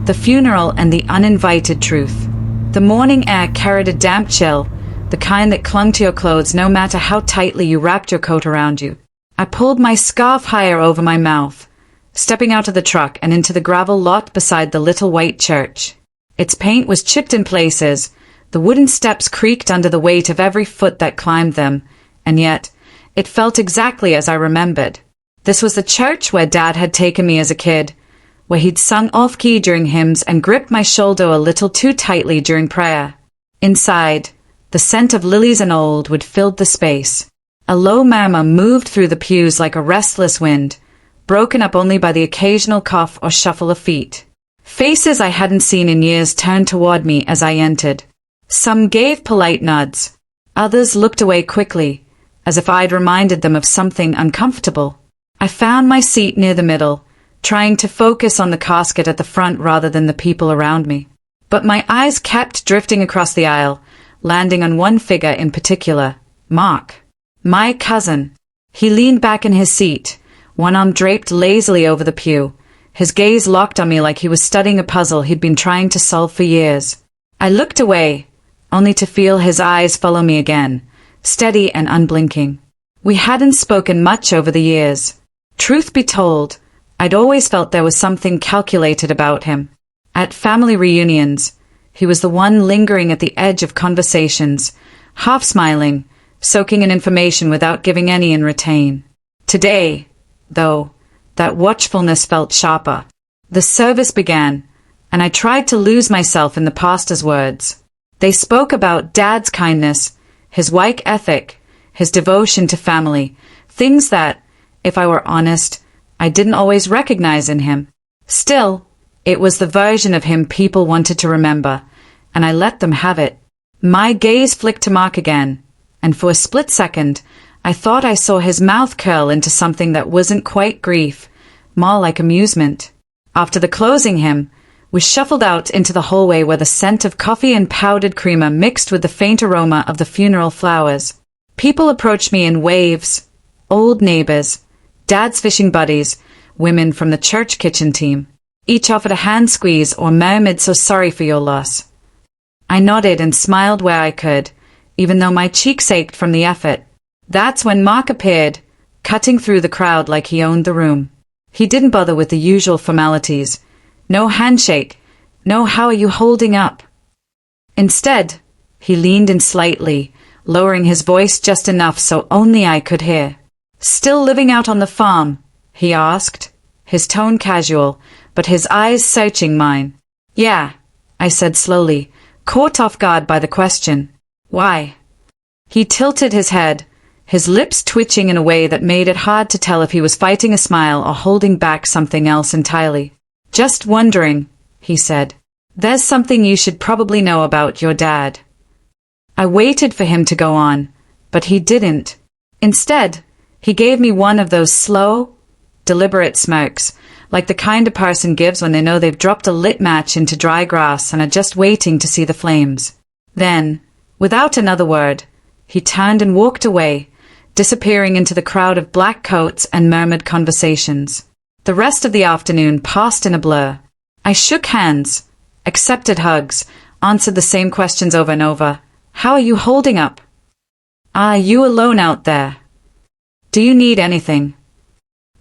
the funeral and the uninvited truth. The morning air carried a damp chill, the kind that clung to your clothes no matter how tightly you wrapped your coat around you. I pulled my scarf higher over my mouth, stepping out of the truck and into the gravel lot beside the little white church. Its paint was chipped in places, the wooden steps creaked under the weight of every foot that climbed them, and yet, it felt exactly as I remembered. This was the church where Dad had taken me as a kid, where he'd sung off-key during hymns and gripped my shoulder a little too tightly during prayer. Inside, the scent of lilies and old wood filled the space. A low murmur moved through the pews like a restless wind, broken up only by the occasional cough or shuffle of feet. Faces I hadn't seen in years turned toward me as I entered. Some gave polite nods. Others looked away quickly, as if I'd reminded them of something uncomfortable. I found my seat near the middle, trying to focus on the casket at the front rather than the people around me. But my eyes kept drifting across the aisle, landing on one figure in particular, Mark. My cousin. He leaned back in his seat, one arm draped lazily over the pew, his gaze locked on me like he was studying a puzzle he'd been trying to solve for years. I looked away, only to feel his eyes follow me again, steady and unblinking. We hadn't spoken much over the years. Truth be told, I'd always felt there was something calculated about him. At family reunions, he was the one lingering at the edge of conversations, half smiling, soaking in information without giving any in return. Today, though, that watchfulness felt sharper. The service began, and I tried to lose myself in the pastor's words. They spoke about Dad's kindness, his work ethic, his devotion to family, things that, if I were honest, I didn't always recognize in him. Still, it was the version of him people wanted to remember, and I let them have it. My gaze flicked to Mark again, and for a split second, I thought I saw his mouth curl into something that wasn't quite grief, more like amusement. After the closing hymn, we shuffled out into the hallway where the scent of coffee and powdered creamer mixed with the faint aroma of the funeral flowers. People approached me in waves, old neighbors, Dad's fishing buddies, women from the church kitchen team. Each offered a hand squeeze or murmured, "So sorry for your loss." I nodded and smiled where I could, even though my cheeks ached from the effort. That's when Mark appeared, cutting through the crowd like he owned the room. He didn't bother with the usual formalities. No handshake, no "how are you holding up?" Instead, he leaned in slightly, lowering his voice just enough so only I could hear. "Still living out on the farm?" he asked, his tone casual, but his eyes searching mine. "Yeah," I said slowly, caught off guard by the question. "Why?" He tilted his head, his lips twitching in a way that made it hard to tell if he was fighting a smile or holding back something else entirely. "Just wondering," he said. "There's something you should probably know about your dad." I waited for him to go on, but he didn't. Instead, he gave me one of those slow, deliberate smirks, like the kind a person gives when they know they've dropped a lit match into dry grass and are just waiting to see the flames. Then, without another word, he turned and walked away, disappearing into the crowd of black coats and murmured conversations. The rest of the afternoon passed in a blur. I shook hands, accepted hugs, answered the same questions over and over. "How are you holding up? Are you alone out there? Do you need anything?"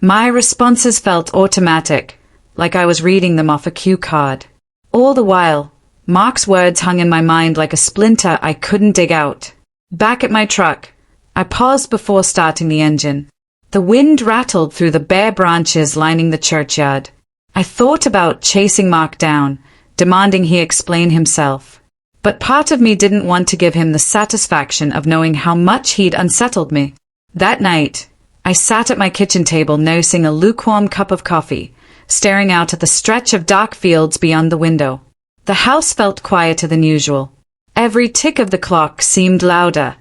My responses felt automatic, like I was reading them off a cue card. All the while, Mark's words hung in my mind like a splinter I couldn't dig out. Back at my truck, I paused before starting the engine. The wind rattled through the bare branches lining the churchyard. I thought about chasing Mark down, demanding he explain himself. But part of me didn't want to give him the satisfaction of knowing how much he'd unsettled me. That night, I sat at my kitchen table nursing a lukewarm cup of coffee, staring out at the stretch of dark fields beyond the window. The house felt quieter than usual. Every tick of the clock seemed louder,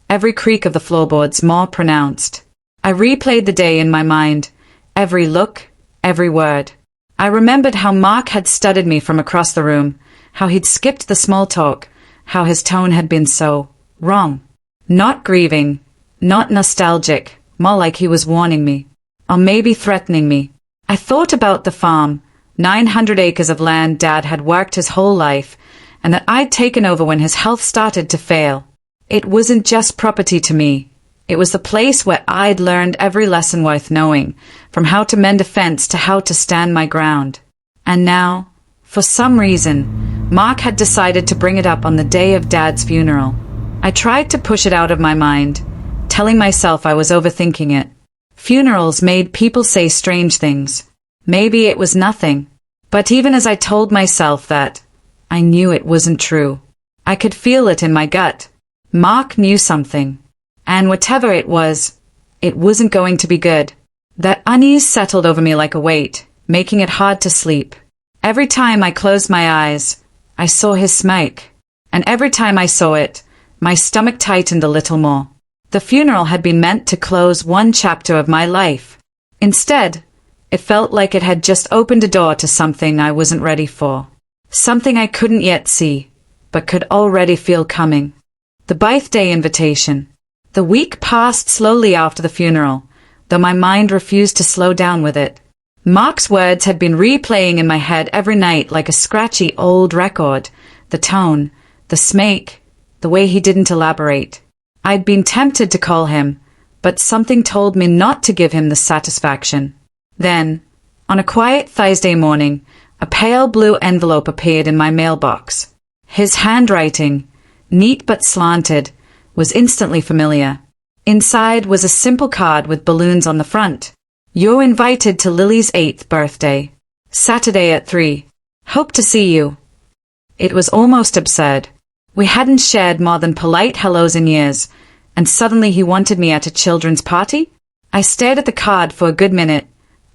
every creak of the floorboards more pronounced. I replayed the day in my mind, every look, every word. I remembered how Mark had studied me from across the room, how he'd skipped the small talk, how his tone had been so wrong. Not grieving, not nostalgic, more like he was warning me, or maybe threatening me. I thought about the farm, 900 acres of land Dad had worked his whole life, and that I'd taken over when his health started to fail. It wasn't just property to me. It was the place where I'd learned every lesson worth knowing, from how to mend a fence to how to stand my ground. And now, for some reason, Mark had decided to bring it up on the day of Dad's funeral. I tried to push it out of my mind, telling myself I was overthinking it. Funerals made people say strange things. Maybe it was nothing. But even as I told myself that, I knew it wasn't true. I could feel it in my gut. Mark knew something. And whatever it wasn't going to be good. That unease settled over me like a weight, making it hard to sleep. Every time I closed my eyes, I saw his smile. And every time I saw it, my stomach tightened a little more. The funeral had been meant to close one chapter of my life. Instead, it felt like it had just opened a door to something I wasn't ready for. Something I couldn't yet see, but could already feel coming. The birthday invitation. The week passed slowly after the funeral, though my mind refused to slow down with it. Mark's words had been replaying in my head every night like a scratchy old record. The tone, the smake, the way he didn't elaborate. I'd been tempted to call him, but something told me not to give him the satisfaction. Then, on a quiet Thursday morning, a pale blue envelope appeared in my mailbox. His handwriting, neat but slanted, was instantly familiar. Inside was a simple card with balloons on the front. You're invited to Lily's 8th birthday. Saturday at 3. Hope to see you. It was almost absurd. We hadn't shared more than polite hellos in years, and suddenly he wanted me at a children's party? I stared at the card for a good minute,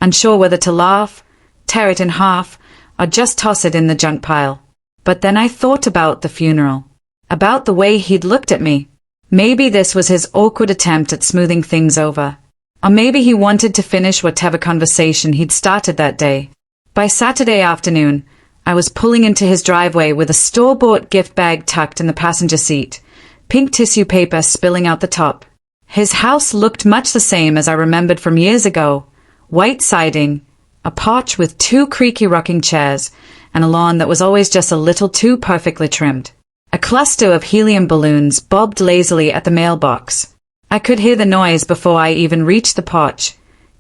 unsure whether to laugh, tear it in half, or just toss it in the junk pile. But then I thought about the funeral. About the way he'd looked at me. Maybe this was his awkward attempt at smoothing things over. Or maybe he wanted to finish whatever conversation he'd started that day. By Saturday afternoon, I was pulling into his driveway with a store-bought gift bag tucked in the passenger seat, pink tissue paper spilling out the top. His house looked much the same as I remembered from years ago. White siding, a porch with 2 creaky rocking chairs, and a lawn that was always just a little too perfectly trimmed. A cluster of helium balloons bobbed lazily at the mailbox. I could hear the noise before I even reached the porch.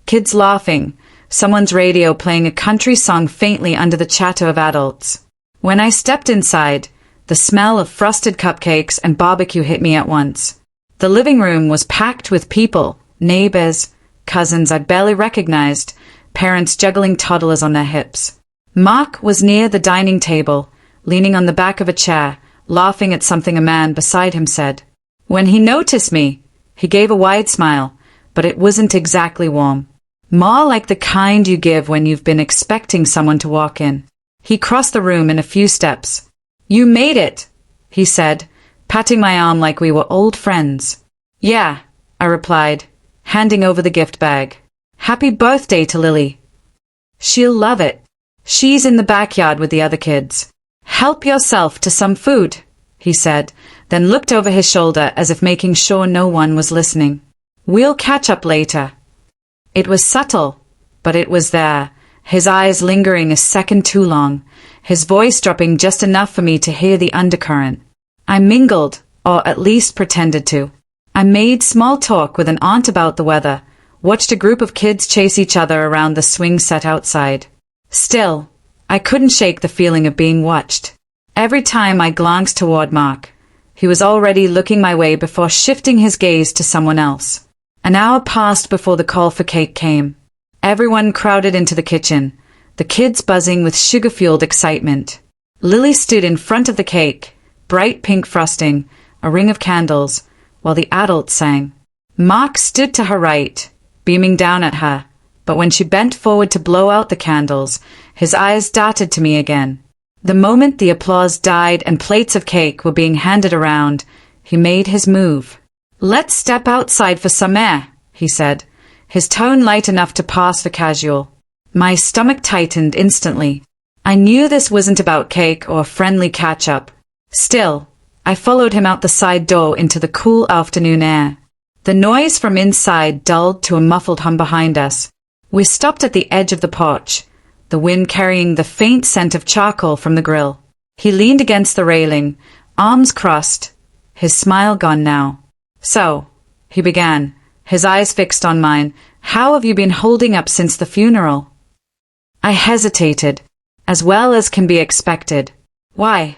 Kids laughing, someone's radio playing a country song faintly under the chatter of adults. When I stepped inside, the smell of frosted cupcakes and barbecue hit me at once. The living room was packed with people, neighbors, cousins I'd barely recognized, parents juggling toddlers on their hips. Mark was near the dining table, leaning on the back of a chair, laughing at something a man beside him said. When he noticed me, he gave a wide smile, but it wasn't exactly warm. More like the kind you give when you've been expecting someone to walk in. He crossed the room in a few steps. "You made it," he said, patting my arm like we were old friends. "Yeah," I replied, handing over the gift bag. "Happy birthday to Lily. She'll love it. She's in the backyard with the other kids. Help yourself to some food," he said, then looked over his shoulder as if making sure no one was listening. "We'll catch up later." It was subtle, but it was there, his eyes lingering a second too long, his voice dropping just enough for me to hear the undercurrent. I mingled, or at least pretended to. I made small talk with an aunt about the weather, watched a group of kids chase each other around the swing set outside. Still, I couldn't shake the feeling of being watched. Every time I glanced toward Mark, he was already looking my way before shifting his gaze to someone else. An hour passed before the call for cake came. Everyone crowded into the kitchen, the kids buzzing with sugar-fueled excitement. Lily stood in front of the cake, bright pink frosting, a ring of candles, while the adults sang. Mark stood to her right, beaming down at her, but when she bent forward to blow out the candles, his eyes darted to me again. The moment the applause died and plates of cake were being handed around, he made his move. "Let's step outside for some air," he said, his tone light enough to pass for casual. My stomach tightened instantly. I knew this wasn't about cake or friendly catch-up. Still, I followed him out the side door into the cool afternoon air. The noise from inside dulled to a muffled hum behind us. We stopped at the edge of the porch, the wind carrying the faint scent of charcoal from the grill. He leaned against the railing, arms crossed, his smile gone now. "So," he began, his eyes fixed on mine, "how have you been holding up since the funeral?" I hesitated, as well as can be expected. "Why?"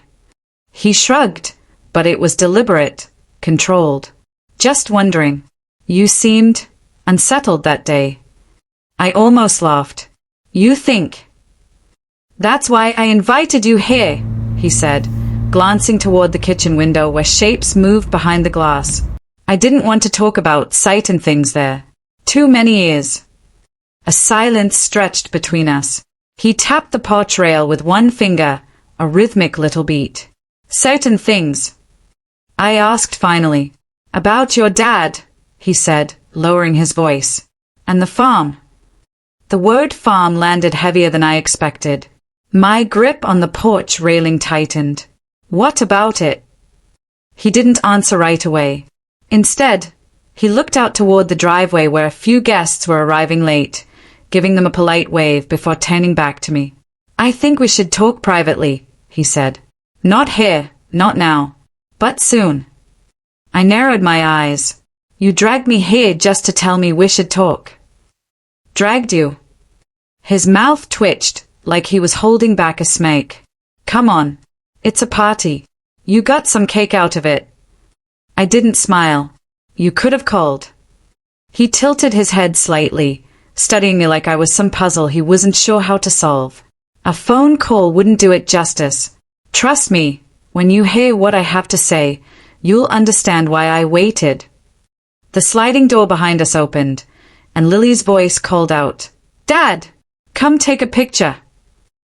He shrugged, but it was deliberate, controlled. "Just wondering. You seemed unsettled that day." I almost laughed. "You think?" "That's why I invited you here," he said, glancing toward the kitchen window where shapes moved behind the glass. "I didn't want to talk about sight and things there. Too many ears." A silence stretched between us. He tapped the porch rail with one finger, a rhythmic little beat. "Certain things?" I asked finally. "About your dad," he said, lowering his voice. "And the farm." The word farm landed heavier than I expected. My grip on the porch railing tightened. "What about it?" He didn't answer right away. Instead, he looked out toward the driveway where a few guests were arriving late, giving them a polite wave before turning back to me. "I think we should talk privately," he said. "Not here, not now, but soon." I narrowed my eyes. "You dragged me here just to tell me we should talk." "Dragged you?" His mouth twitched, like he was holding back a smirk. "Come on. It's a party. You got some cake out of it." I didn't smile. "You could have called." He tilted his head slightly, studying me like I was some puzzle he wasn't sure how to solve. "A phone call wouldn't do it justice. Trust me, when you hear what I have to say, you'll understand why I waited." The sliding door behind us opened, and Lily's voice called out, "Dad, come take a picture."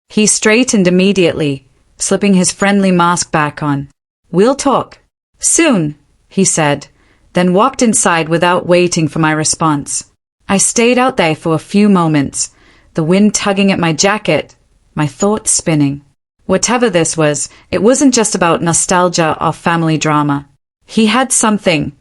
He straightened immediately, slipping his friendly mask back on. "We'll talk soon," he said, then walked inside without waiting for my response. I stayed out there for a few moments, the wind tugging at my jacket, my thoughts spinning. Whatever this was, it wasn't just about nostalgia or family drama. He had something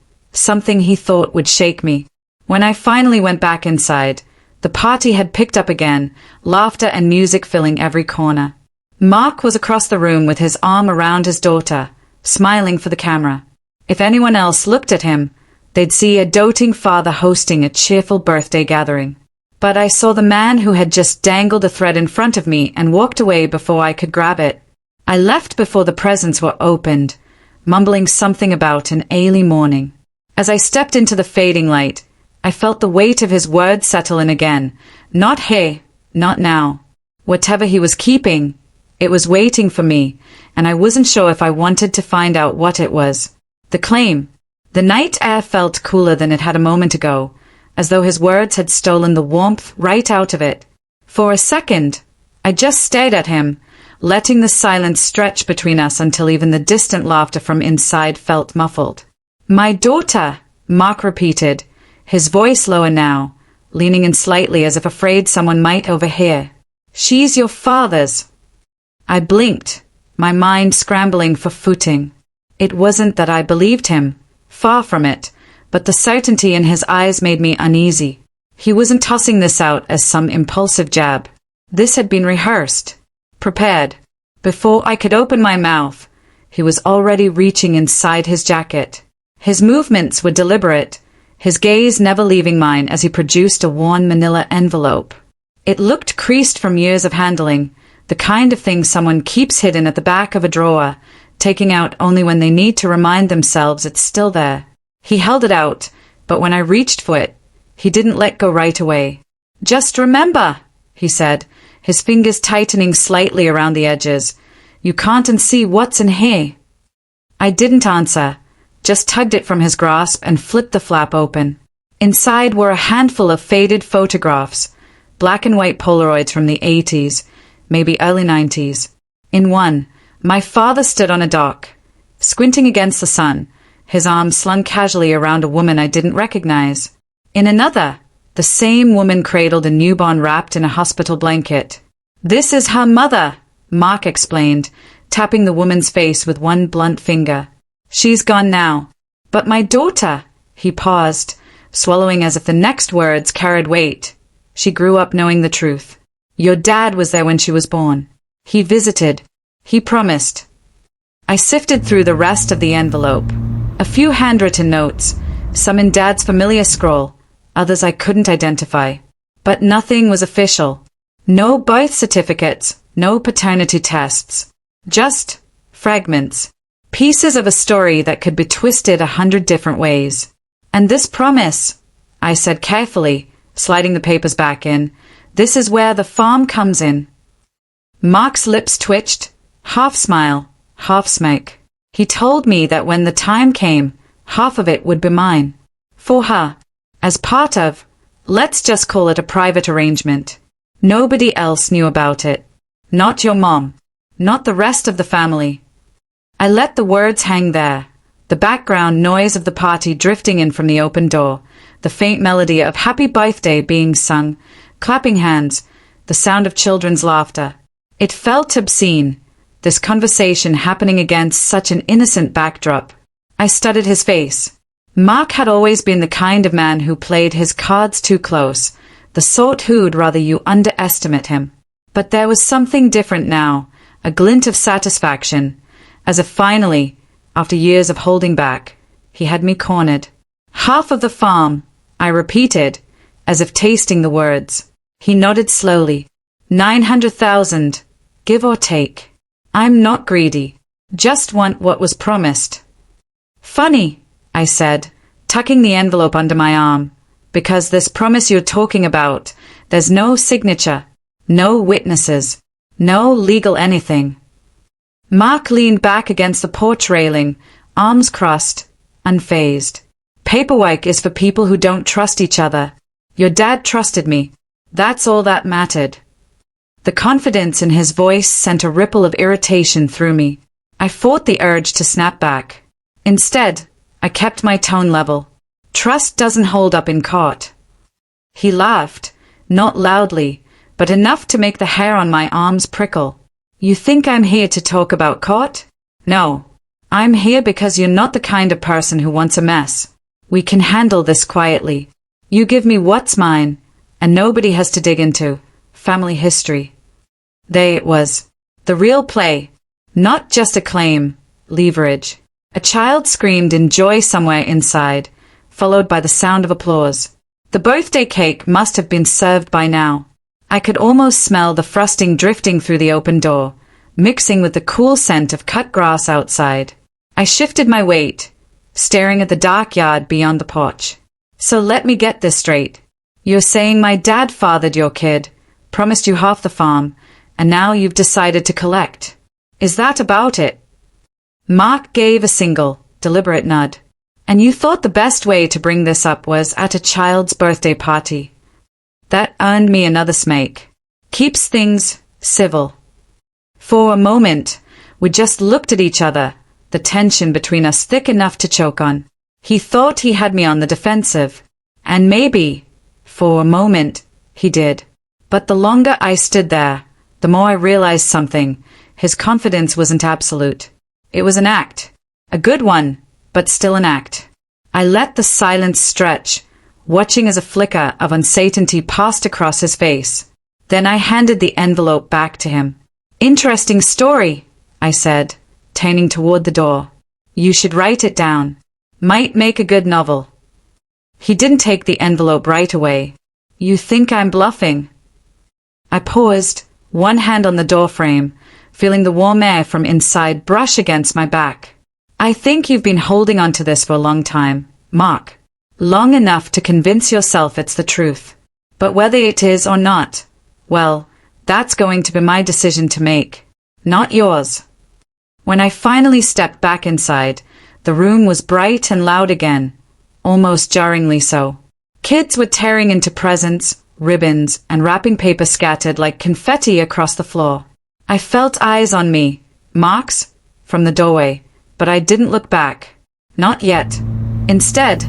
he thought would shake me. When I finally went back inside, the party had picked up again, laughter and music filling every corner. Mark was across the room with his arm around his daughter, smiling for the camera. If anyone else looked at him, they'd see a doting father hosting a cheerful birthday gathering. But I saw the man who had just dangled a thread in front of me and walked away before I could grab it. I left before the presents were opened, mumbling something about an early morning. As I stepped into the fading light, I felt the weight of his words settle in again. Not here, not now. Whatever he was keeping, it was waiting for me, and I wasn't sure if I wanted to find out what it was. The claim. The night air felt cooler than it had a moment ago, as though his words had stolen the warmth right out of it. For a second, I just stared at him, letting the silence stretch between us until even the distant laughter from inside felt muffled. "My daughter," Mark repeated, his voice lower now, leaning in slightly as if afraid someone might overhear. "She's your father's." I blinked, my mind scrambling for footing. It wasn't that I believed him, far from it, but the certainty in his eyes made me uneasy. He wasn't tossing this out as some impulsive jab. This had been rehearsed, prepared. Before I could open my mouth, he was already reaching inside his jacket. His movements were deliberate, his gaze never leaving mine as he produced a worn manila envelope. It looked creased from years of handling, the kind of thing someone keeps hidden at the back of a drawer, taking out only when they need to remind themselves it's still there. He held it out, but when I reached for it, he didn't let go right away. "Just remember," he said, his fingers tightening slightly around the edges, "you can't unsee what's in here." I didn't answer, just tugged it from his grasp and flipped the flap open. Inside were a handful of faded photographs, black and white Polaroids from the 80s, maybe early 90s. In one, my father stood on a dock, squinting against the sun, his arms slung casually around a woman I didn't recognize. In another, the same woman cradled a newborn wrapped in a hospital blanket. "This is her mother," Mark explained, tapping the woman's face with one blunt finger. "She's gone now. But my daughter," he paused, swallowing as if the next words carried weight. "She grew up knowing the truth." Your dad was there when she was born. He visited. He promised. I sifted through the rest of the envelope. A few handwritten notes, some in Dad's familiar scrawl, others I couldn't identify. But nothing was official. No birth certificates, no paternity tests. Just fragments. Pieces of a story that could be twisted 100 different ways. And this promise, I said carefully, sliding the papers back in, this is where the farm comes in. Mark's lips twitched, half smile, half smirk. He told me that when the time came, half of it would be mine. For her. As part of, let's just call it a private arrangement. Nobody else knew about it. Not your mom. Not the rest of the family. I let the words hang there. The background noise of the party drifting in from the open door, the faint melody of Happy Birthday being sung, clapping hands, the sound of children's laughter. It felt obscene, this conversation happening against such an innocent backdrop. I studied his face. Mark had always been the kind of man who played his cards too close, the sort who'd rather you underestimate him. But there was something different now, a glint of satisfaction, as if finally, after years of holding back, he had me cornered. Half of the farm, I repeated, as if tasting the words. He nodded slowly. 900,000, give or take. I'm not greedy. Just want what was promised. Funny, I said, tucking the envelope under my arm, because this promise you're talking about, there's no signature, no witnesses, no legal anything. Mark leaned back against the porch railing, arms crossed, unfazed. Paperwork is for people who don't trust each other. Your dad trusted me. That's all that mattered. The confidence in his voice sent a ripple of irritation through me. I fought the urge to snap back. Instead, I kept my tone level. Trust doesn't hold up in court. He laughed, not loudly, but enough to make the hair on my arms prickle. You think I'm here to talk about court? No. I'm here because you're not the kind of person who wants a mess. We can handle this quietly. You give me what's mine, and nobody has to dig into family history. It was the real play, not just a claim, leverage. A child screamed in joy somewhere inside, followed by the sound of applause. The birthday cake must have been served by now. I could almost smell the frosting drifting through the open door, mixing with the cool scent of cut grass outside. I shifted my weight, staring at the dark yard beyond the porch. So let me get this straight. You're saying my dad fathered your kid, promised you half the farm, and now you've decided to collect. Is that about it? Mark gave a single, deliberate nod. And you thought the best way to bring this up was at a child's birthday party. That earned me another smirk. Keeps things civil. For a moment, we just looked at each other, the tension between us thick enough to choke on. He thought he had me on the defensive. And maybe, for a moment, he did. But the longer I stood there, the more I realized something. His confidence wasn't absolute. It was an act. A good one, but still an act. I let the silence stretch, watching as a flicker of uncertainty passed across his face. Then I handed the envelope back to him. Interesting story, I said, turning toward the door. You should write it down. Might make a good novel. He didn't take the envelope right away. You think I'm bluffing? I paused, one hand on the doorframe, feeling the warm air from inside brush against my back. I think you've been holding on to this for a long time, Mark. Long enough to convince yourself it's the truth. But whether it is or not, well, that's going to be my decision to make, not yours. When I finally stepped back inside, the room was bright and loud again, almost jarringly so. Kids were tearing into presents, ribbons, and wrapping paper scattered like confetti across the floor. I felt eyes on me, Mark's, from the doorway, but I didn't look back. Not yet. Instead,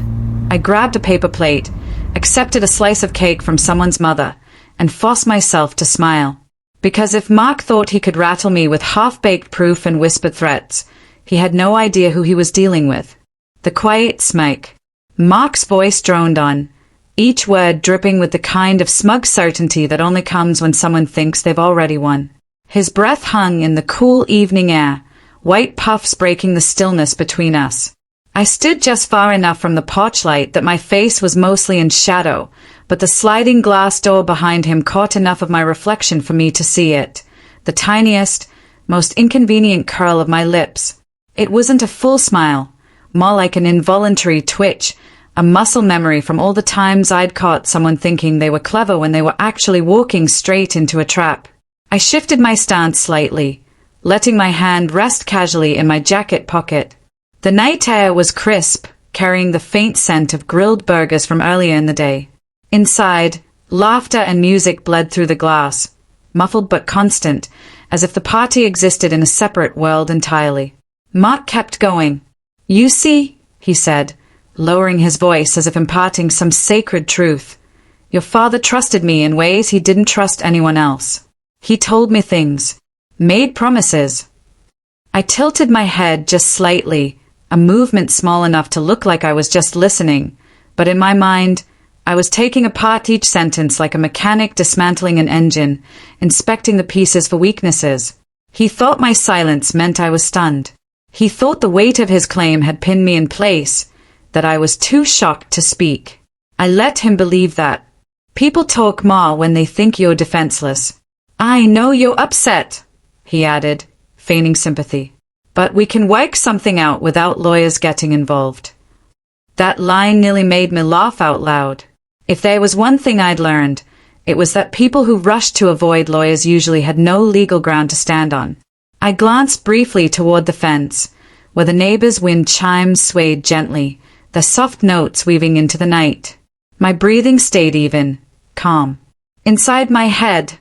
I grabbed a paper plate, accepted a slice of cake from someone's mother, and forced myself to smile. Because if Mark thought he could rattle me with half-baked proof and whispered threats, he had no idea who he was dealing with. The quiet smirk. Mark's voice droned on. each word dripping with the kind of smug certainty that only comes when someone thinks they've already won. His breath hung in the cool evening air, white puffs breaking the stillness between us. I stood just far enough from the porch light that my face was mostly in shadow, but the sliding glass door behind him caught enough of my reflection for me to see it, the tiniest, most inconvenient curl of my lips. It wasn't a full smile, more like an involuntary twitch, a muscle memory from all the times I'd caught someone thinking they were clever when they were actually walking straight into a trap. I shifted my stance slightly, letting my hand rest casually in my jacket pocket. The night air was crisp, carrying the faint scent of grilled burgers from earlier in the day. Inside, laughter and music bled through the glass, muffled but constant, as if the party existed in a separate world entirely. Mark kept going. "You see," he said, lowering his voice as if imparting some sacred truth. "Your father trusted me in ways he didn't trust anyone else. He told me things, made promises." I tilted my head just slightly, a movement small enough to look like I was just listening, but in my mind, I was taking apart each sentence like a mechanic dismantling an engine, inspecting the pieces for weaknesses. He thought my silence meant I was stunned. He thought the weight of his claim had pinned me in place, that I was too shocked to speak. I let him believe that. "People talk more when they think you're defenseless. I know you're upset," he added, feigning sympathy. "But we can work something out without lawyers getting involved." That line nearly made me laugh out loud. If there was one thing I'd learned, it was that people who rushed to avoid lawyers usually had no legal ground to stand on. I glanced briefly toward the fence, where the neighbor's wind chimes swayed gently, their soft notes weaving into the night. My breathing stayed even, calm. Inside my head,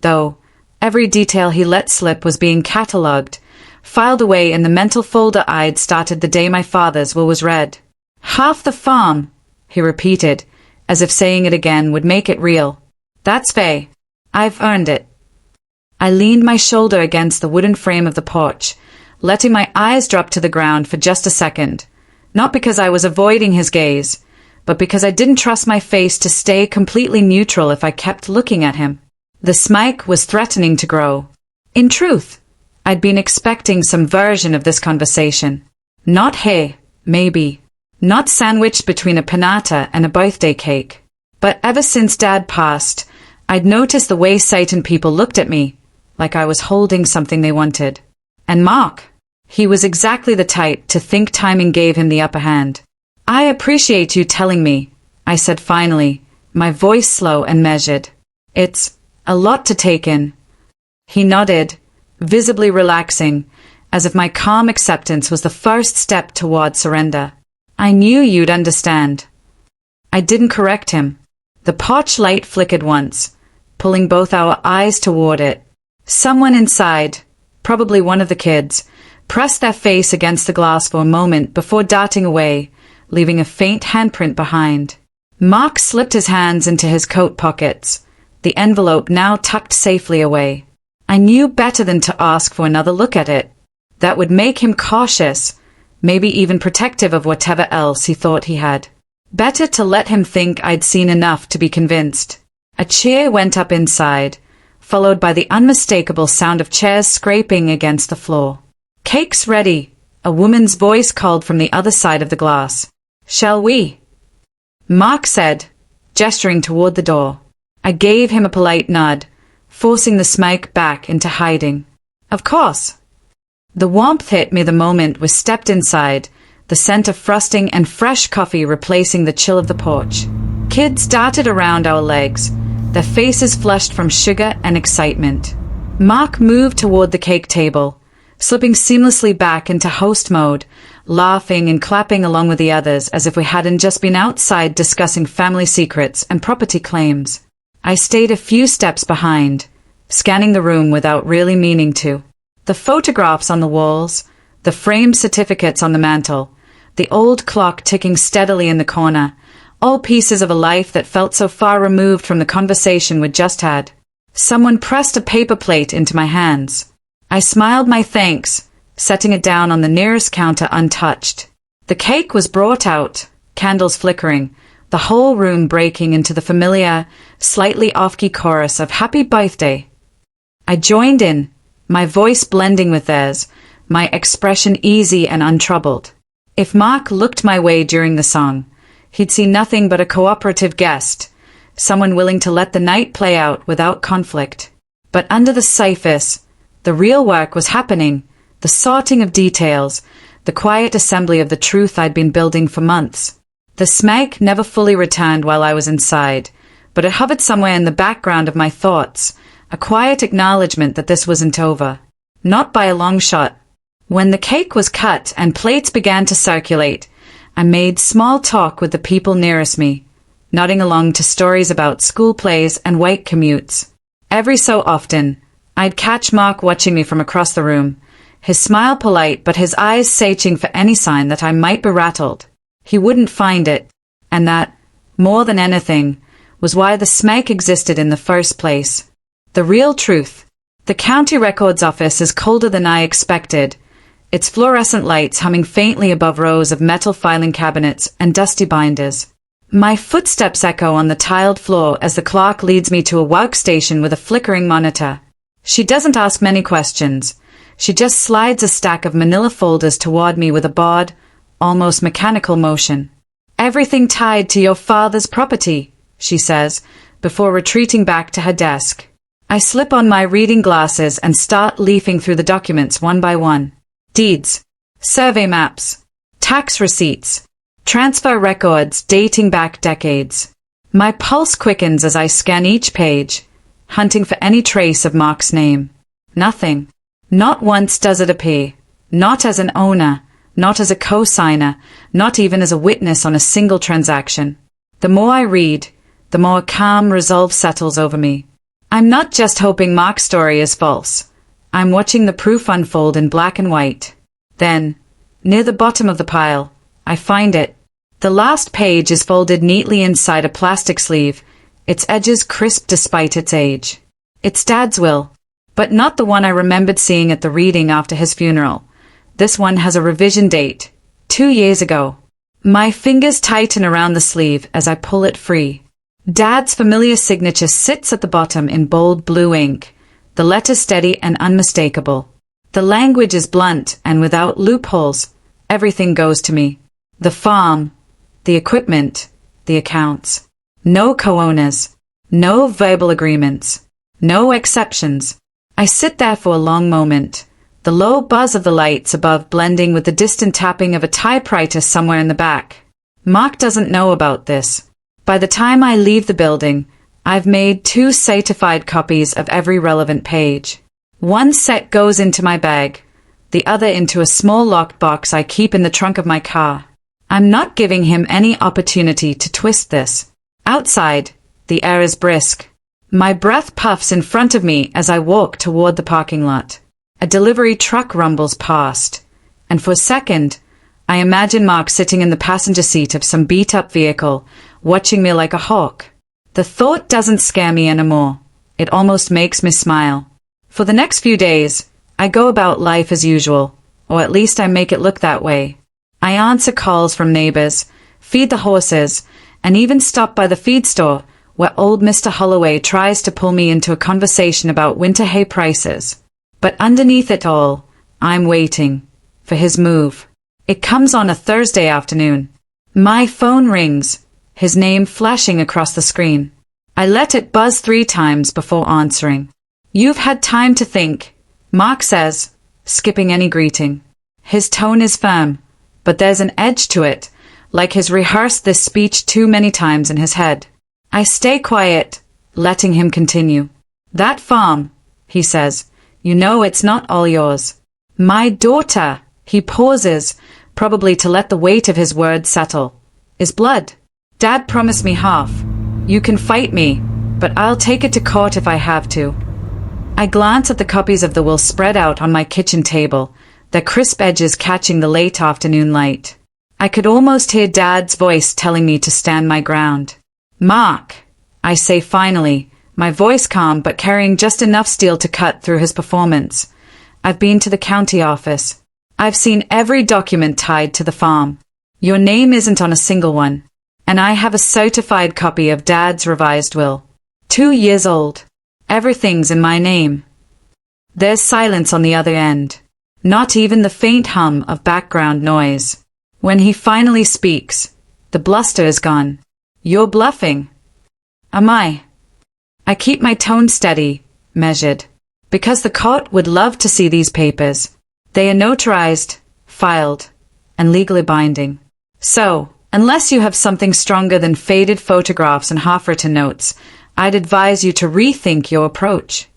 though, every detail he let slip was being catalogued, filed away in the mental folder I'd started the day my father's will was read. "Half the farm," he repeated, as if saying it again would make it real. "That's fair. I've earned it." I leaned my shoulder against the wooden frame of the porch, letting my eyes drop to the ground for just a second, not because I was avoiding his gaze, but because I didn't trust my face to stay completely neutral if I kept looking at him. The smile was threatening to grow. In truth, I'd been expecting some version of this conversation. Not hey, maybe. Not sandwiched between a pinata and a birthday cake. But ever since Dad passed, I'd noticed the way certain people looked at me, like I was holding something they wanted. And Mark, he was exactly the type to think timing gave him the upper hand. "I appreciate you telling me," I said finally, my voice slow and measured. "It's a lot to take in." He nodded, visibly relaxing, as if my calm acceptance was the first step toward surrender. "I knew you'd understand." I didn't correct him. The porch light flickered once, pulling both our eyes toward it. Someone inside, probably one of the kids, pressed their face against the glass for a moment before darting away, leaving a faint handprint behind. Mark slipped his hands into his coat pockets, the envelope now tucked safely away. I knew better than to ask for another look at it. That would make him cautious, maybe even protective of whatever else he thought he had. Better to let him think I'd seen enough to be convinced. A cheer went up inside, followed by the unmistakable sound of chairs scraping against the floor. "Cake's ready," a woman's voice called from the other side of the glass. "Shall we?" Mark said, gesturing toward the door. I gave him a polite nod, forcing the smile back into hiding. "Of course." The warmth hit me the moment we stepped inside, the scent of frosting and fresh coffee replacing the chill of the porch. Kids darted around our legs, their faces flushed from sugar and excitement. Mark moved toward the cake table, slipping seamlessly back into host mode, laughing and clapping along with the others as if we hadn't just been outside discussing family secrets and property claims. I stayed a few steps behind, scanning the room without really meaning to. The photographs on the walls, the framed certificates on the mantel, the old clock ticking steadily in the corner, all pieces of a life that felt so far removed from the conversation we'd just had. Someone pressed a paper plate into my hands. I smiled my thanks, setting it down on the nearest counter untouched. The cake was brought out, candles flickering, the whole room breaking into the familiar, slightly off-key chorus of Happy Birthday. I joined in, my voice blending with theirs, my expression easy and untroubled. If Mark looked my way during the song, he'd see nothing but a cooperative guest, someone willing to let the night play out without conflict. But under the surface, the real work was happening, the sorting of details, the quiet assembly of the truth I'd been building for months. The smack never fully returned while I was inside, but it hovered somewhere in the background of my thoughts, a quiet acknowledgement that this wasn't over. Not by a long shot. When the cake was cut and plates began to circulate, I made small talk with the people nearest me, nodding along to stories about school plays and white commutes. Every so often, I'd catch Mark watching me from across the room, his smile polite but his eyes searching for any sign that I might be rattled. He wouldn't find it, and that, more than anything, was why the smack existed in the first place. The real truth. The county records office is colder than I expected, its fluorescent lights humming faintly above rows of metal filing cabinets and dusty binders. My footsteps echo on the tiled floor as the clerk leads me to a workstation with a flickering monitor. She doesn't ask many questions. She just slides a stack of manila folders toward me with a bored, almost mechanical motion. Everything tied to your father's property, she says, before retreating back to her desk. I slip on my reading glasses and start leafing through the documents one by one. Deeds, survey maps, tax receipts, transfer records dating back decades. My pulse quickens as I scan each page, hunting for any trace of Mark's name. Nothing. Not once does it appear. Not as an owner, not as a co-signer, not even as a witness on a single transaction. The more I read, the more calm resolve settles over me. I'm not just hoping Mark's story is false. I'm watching the proof unfold in black and white. Then, near the bottom of the pile, I find it. The last page is folded neatly inside a plastic sleeve, its edges crisp despite its age. It's Dad's will, but not the one I remembered seeing at the reading after his funeral. This one has a revision date, 2 years ago. My fingers tighten around the sleeve as I pull it free. Dad's familiar signature sits at the bottom in bold blue ink, the letter steady and unmistakable. The language is blunt and without loopholes. Everything goes to me. The farm, the equipment, the accounts. No co-owners. No verbal agreements. No exceptions. I sit there for a long moment, the low buzz of the lights above blending with the distant tapping of a typewriter somewhere in the back. Mark doesn't know about this. By the time I leave the building, I've made 2 certified copies of every relevant page. One set goes into my bag, the other into a small locked box I keep in the trunk of my car. I'm not giving him any opportunity to twist this. Outside, the air is brisk. My breath puffs in front of me as I walk toward the parking lot. A delivery truck rumbles past, and for a second, I imagine Mark sitting in the passenger seat of some beat-up vehicle, watching me like a hawk. The thought doesn't scare me anymore. It almost makes me smile. For the next few days, I go about life as usual, or at least I make it look that way. I answer calls from neighbors, feed the horses, and even stop by the feed store where old Mr. Holloway tries to pull me into a conversation about winter hay prices. But underneath it all, I'm waiting for his move. It comes on a Thursday afternoon. My phone rings, his name flashing across the screen. I let it buzz 3 times before answering. You've had time to think, Mark says, skipping any greeting. His tone is firm, but there's an edge to it, like he's rehearsed this speech too many times in his head. I stay quiet, letting him continue. That farm, he says, you know it's not all yours. My daughter, he pauses, probably to let the weight of his words settle, is blood. Dad promised me half. You can fight me, but I'll take it to court if I have to. I glance at the copies of the will spread out on my kitchen table, their crisp edges catching the late afternoon light. I could almost hear Dad's voice telling me to stand my ground. Mark, I say finally, my voice calm but carrying just enough steel to cut through his performance. I've been to the county office. I've seen every document tied to the farm. Your name isn't on a single one. And I have a certified copy of Dad's revised will. 2 years old. Everything's in my name. There's silence on the other end. Not even the faint hum of background noise. When he finally speaks, the bluster is gone. You're bluffing. Am I? I keep my tone steady, measured, because the court would love to see these papers. They are notarized, filed, and legally binding. So, unless you have something stronger than faded photographs and half-written notes, I'd advise you to rethink your approach.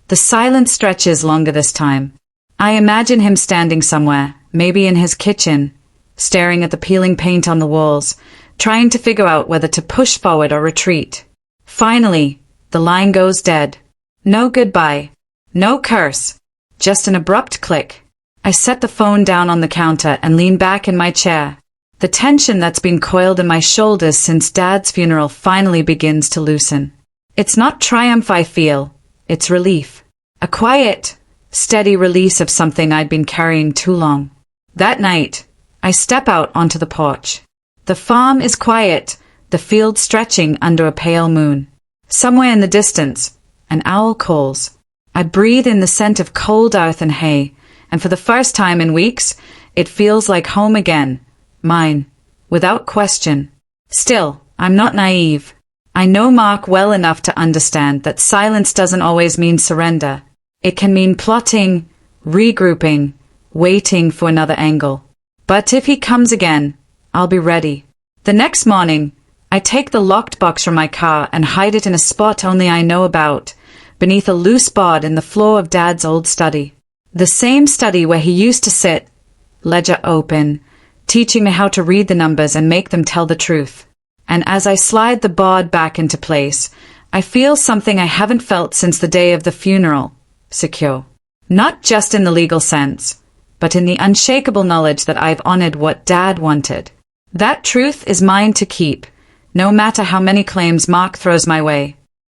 The silence stretches longer this time. I imagine him standing somewhere, maybe in his kitchen, staring at the peeling paint on the walls, trying to figure out whether to push forward or retreat. Finally, the line goes dead. No goodbye. No curse. Just an abrupt click. I set the phone down on the counter and lean back in my chair. The tension that's been coiled in my shoulders since Dad's funeral finally begins to loosen. It's not triumph I feel, it's relief. A quiet, steady release of something I'd been carrying too long. That night, I step out onto the porch. The farm is quiet, the field stretching under a pale moon. Somewhere in the distance, an owl calls. I breathe in the scent of cold earth and hay, and for the first time in weeks, it feels like home again. Mine, without question. Still, I'm not naive. I know Mark well enough to understand that silence doesn't always mean surrender. It can mean plotting, regrouping, waiting for another angle. But if he comes again, I'll be ready. The next morning, I take the locked box from my car and hide it in a spot only I know about, beneath a loose board in the floor of Dad's old study. The same study where he used to sit, ledger open, teaching me how to read the numbers and make them tell the truth. And as I slide the board back into place, I feel something I haven't felt since the day of the funeral. Secure. Not just in the legal sense, but in the unshakable knowledge that I've honored what Dad wanted. That truth is mine to keep, no matter how many claims Mark throws my way.